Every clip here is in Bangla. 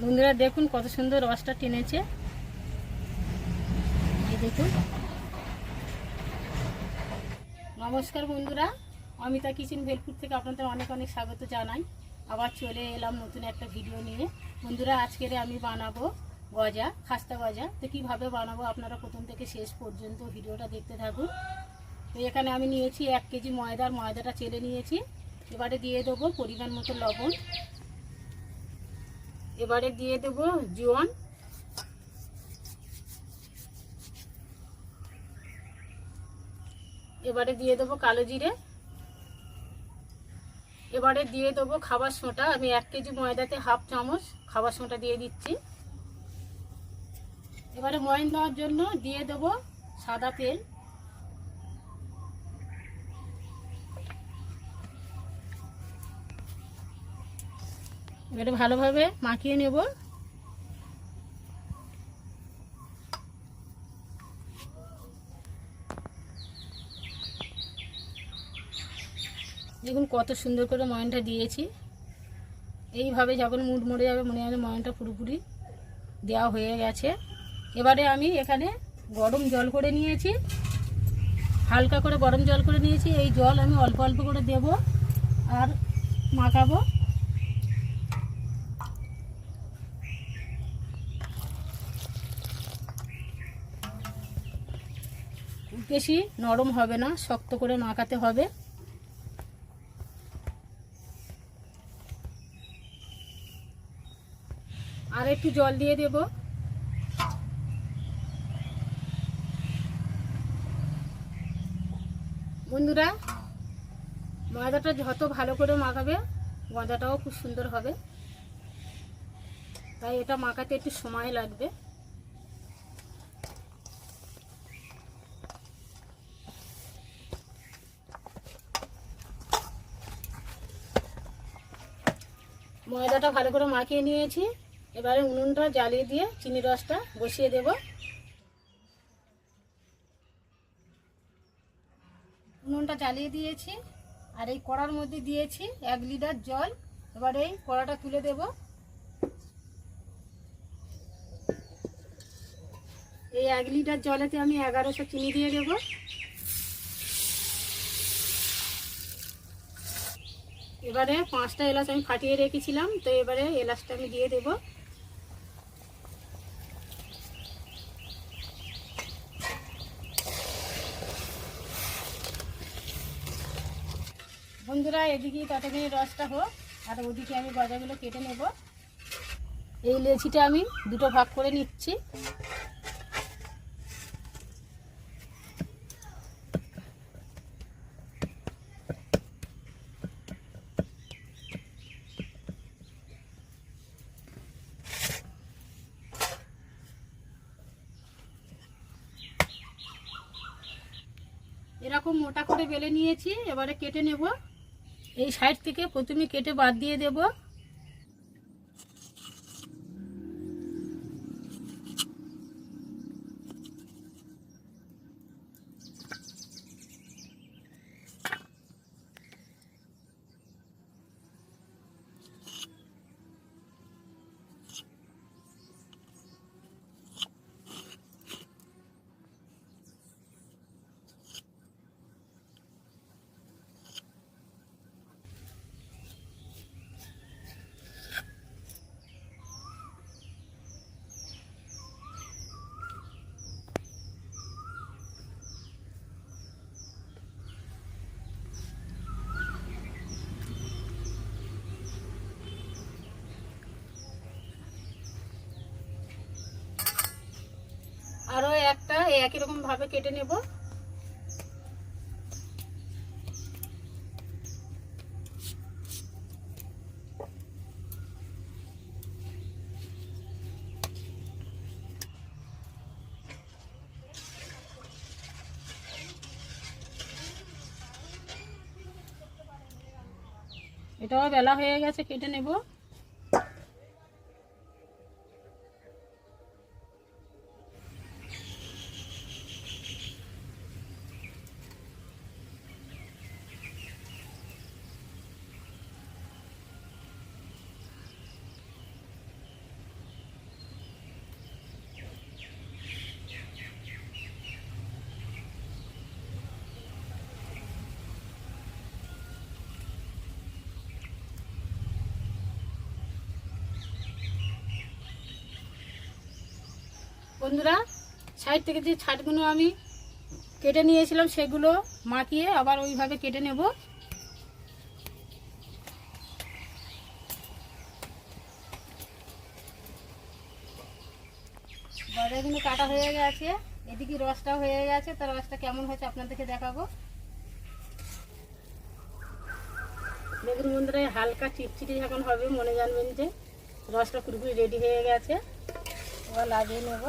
বন্ধুরা দেখুন কত সুন্দর রসটা টেনেছে। এই দেখুন। নমস্কার বন্ধুরা, অমিতা কিচেন ভেলপুর থেকে আপনাদের অনেক অনেক স্বাগত জানাই। আবার চলে এলাম নতুন একটা ভিডিও নিয়ে। বন্ধুরা আজকের আমি বানাবো গজা, খাস্তা গজা। তো কীভাবে বানাবো আপনারা প্রথম থেকে শেষ পর্যন্ত ভিডিওটা দেখতে থাকুন। তো এখানে আমি নিয়েছি 1 কেজি ময়দাটা চেলে নিয়েছি। এবারে দিয়ে দেবো পরিমাণ মতো লবণ, এবারে দিয়ে দেবো জোয়ান, এবারে দিয়ে দেবো কালো জিরে, এবারে দিয়ে দেবো খাবার সোঁটা। আমি 1 কেজি ময়দাতে 1/2 চামচ খাবার সোঁটা দিয়ে দিচ্ছি। এবারে ময়ন দেওয়ার জন্য দিয়ে দেবো সাদা তেল। এবারে ভালোভাবে মাখিয়ে নেব। দেখুন কত সুন্দর করে ময়নটা দিয়েছি। এইভাবে যখন মুড মরে যাবে মনে হবে ময়নটা পুরোপুরি দেওয়া হয়ে গেছে। এবারে আমি এখানে গরম জল করে নিয়েছি, হালকা করে গরম জল করে নিয়েছি। এই জল আমি অল্প অল্প করে দেব আর মাখাবো। বেশি নরম হবে না, শক্ত করে মাখাতে হবে। আর একটু জল দিয়ে দেব। বন্ধুরা ময়দাটা যত ভালো করে মাখাবে গজাটাও খুব সুন্দর হবে, তাই এটা মাখাতে একটু সময় লাগবে। ময়দাটা ভালো করে মাখিয়ে নিয়েছি। এবারে উনুনটা জ্বালিয়ে দিয়ে চিনি রসটা বসিয়ে দেব। উনুনটা জ্বালিয়ে দিয়েছি আর এই কড়ার মধ্যে দিয়েছি 1 লিটার জল। এবারে এই কড়াটা তুলে দেব। এই 1 লিটার জলেতে আমি 1100 চিনি দিয়ে দেব। এবারে 5টা এলাচ আমি ফাটিয়ে রেখেছিলাম, তো এবারে এলাচটা আমি দিয়ে দেব। বন্ধুরা এদিকে ততক্ষণে রসটা হোক আর ওদিকে আমি গজাগুলো কেটে নেব। এই লেচিটা আমি 2টো ভাগ করে নিচ্ছি। এরকম মোটা করে বেলে নিয়েছি, এবারে কেটে নেব। এই সাইড থেকে প্রথমে কেটে বাদ দিয়ে দেব। আরও একটা একই রকম ভাবে কেটে নেব। এটাও বেলা হয়ে গেছে, কেটে নেব। বন্ধুরা, সাইড থেকে যে ছাটগুলো আমি কেটে নিয়েছিলাম সেগুলো মাখিয়ে আবার ওইভাবে কেটে নেব। গজাগুলো কাটা হয়ে গেছে, এদিকে রসটা হয়ে গেছে। তার রসটা কেমন হয়েছে আপনাদেরকে দেখাবো। দেখুন বন্ধুরা, হালকা চিটচিটি যখন হবে মনে জানবেন যে রসটা পুরোপুরি রেডি হয়ে গেছে। এবার লাগিয়ে নেব।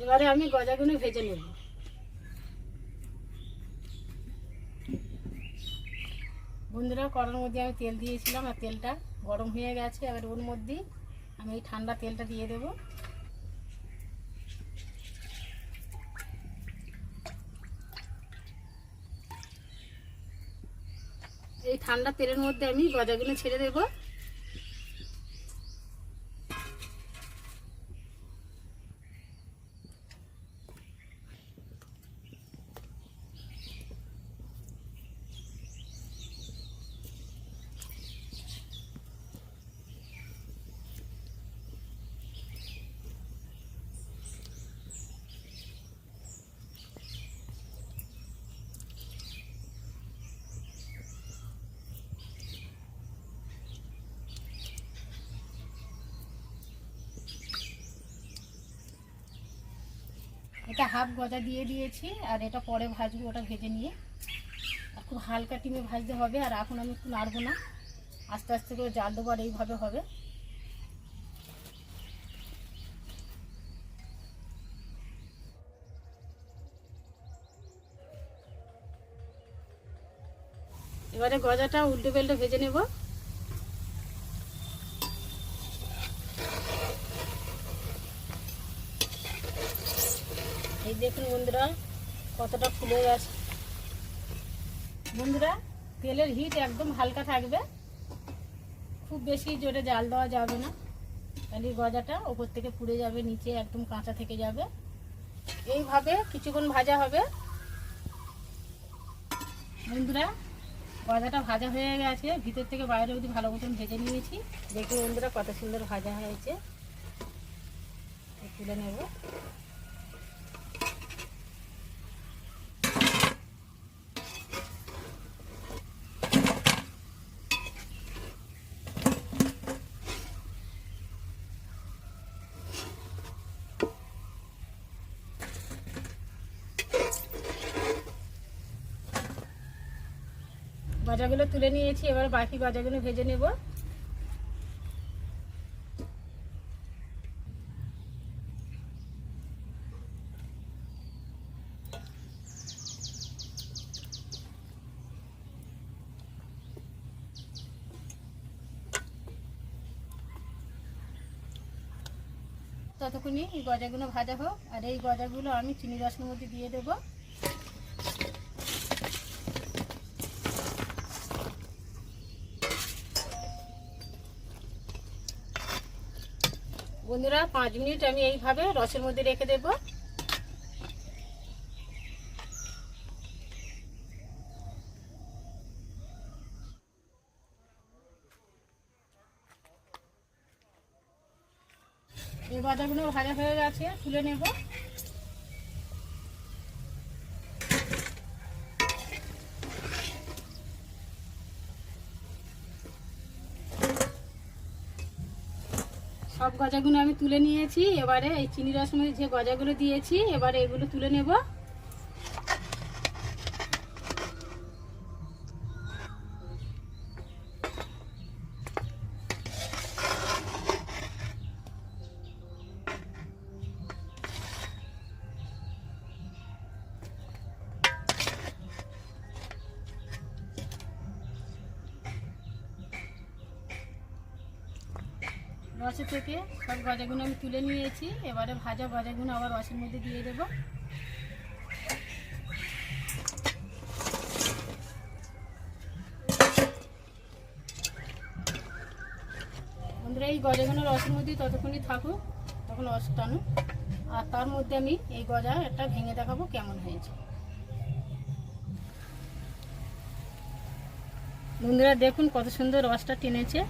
এবারে আমি গজাগুলো ভেজে নেব। বন্ধুরা, কড়ার মধ্যে আমি তেল দিয়েছিলাম আর তেলটা গরম হয়ে গেছে। এবার ওর মধ্যে আমি এই ঠান্ডা তেলটা দিয়ে দেব। এই ঠান্ডা তেলের মধ্যে আমি গজাগুলো ছেড়ে দেব। এটা হাফ গজা দিয়ে দিয়েছি, আর এটা পরে ভাজবো, ওটা ভেজে নিয়ে। আর খুব হালকা টিমে ভাজতে হবে। আর এখন আমি একটু নাড়বো না, আস্তে আস্তে করে জাল দেবো, আর এইভাবে হবে। এবারে গজাটা উল্টে পাল্টে ভেজে নেব। এই দেখুন বন্ধুরা, কতটা ফুলে গেছে। বন্ধুরা, তেলের হিট একদম হালকা থাকবে, খুব বেশি জোরে জাল দেওয়া যাবে না, তাহলে গজাটা ওপর থেকে পুড়ে যাবে, নিচে একদম কাঁচা থেকে যাবে। এইভাবে কিছুক্ষণ ভাজা হবে। বন্ধুরা, গজাটা ভাজা হয়ে গেছে, ভিতর থেকে বাইরে অবধি ভালো মতন ভেজে নিয়েছি। দেখুন বন্ধুরা, কত সুন্দর ভাজা হয়েছে। তুলে নেব। গজাগুলো তুলে নিয়েছি, এবার বাকি গজাগুলো ভেজে নেব। ততক্ষণই এই গজাগুলো ভাজা হোক, আর এই গজাগুলো আমি চিনি রসের মধ্যে দিয়ে দেবো। বন্ধুরা, 5 মিনিট আমি এইভাবে রসের মধ্যে রেখে দেব। এই গজাগুলো ভাজা হয়ে গেছে, তুলে নেব। সব গজাগুলো আমি তুলে নিয়েছি। এবারে এই চিনি রসের মধ্যে যে গজাগুলো দিয়েছি, এবারে এগুলো তুলে নেব। রসের থেকে সব গজাগুলো আমি তুলে নিয়েছি। এবারে ভাজা গজাগুলো আবার রসের মধ্যে দিয়ে দেব। বন্ধুরা, এই গজাগুলো রসের মধ্যে ততক্ষণই থাকুক, তখন রস টানুক। আর তার মধ্যে আমি এই গজা একটা ভেঙে দেখাবো কেমন হয়েছে। বন্ধুরা দেখুন কত সুন্দর রসটা টেনেছে,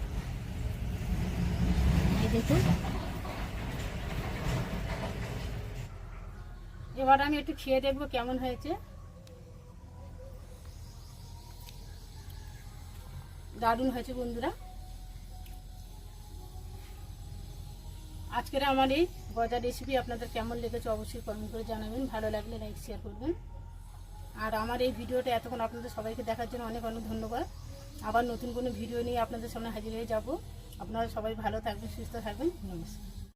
এই দেখুন। এবার আমি একটু খেয়ে দেখবো কেমন হয়েছে। দারুণ হয়েছে বন্ধুরা। আজকের আমার এই গজা রেসিপি আপনাদের কেমন লেগেছে অবশ্যই কমেন্ট করে জানাবেন, ভালো লাগলে লাইক শেয়ার করবেন। আর আমার এই ভিডিওটা এতক্ষণ আপনাদের সবাইকে দেখার জন্য অনেক অনেক ধন্যবাদ। আবার নতুন কোনো ভিডিও নিয়ে আপনাদের সামনে হাজির হয়ে যাব। আপনারা সবাই ভালো থাকবেন, সুস্থ থাকবেন। নমস্কার।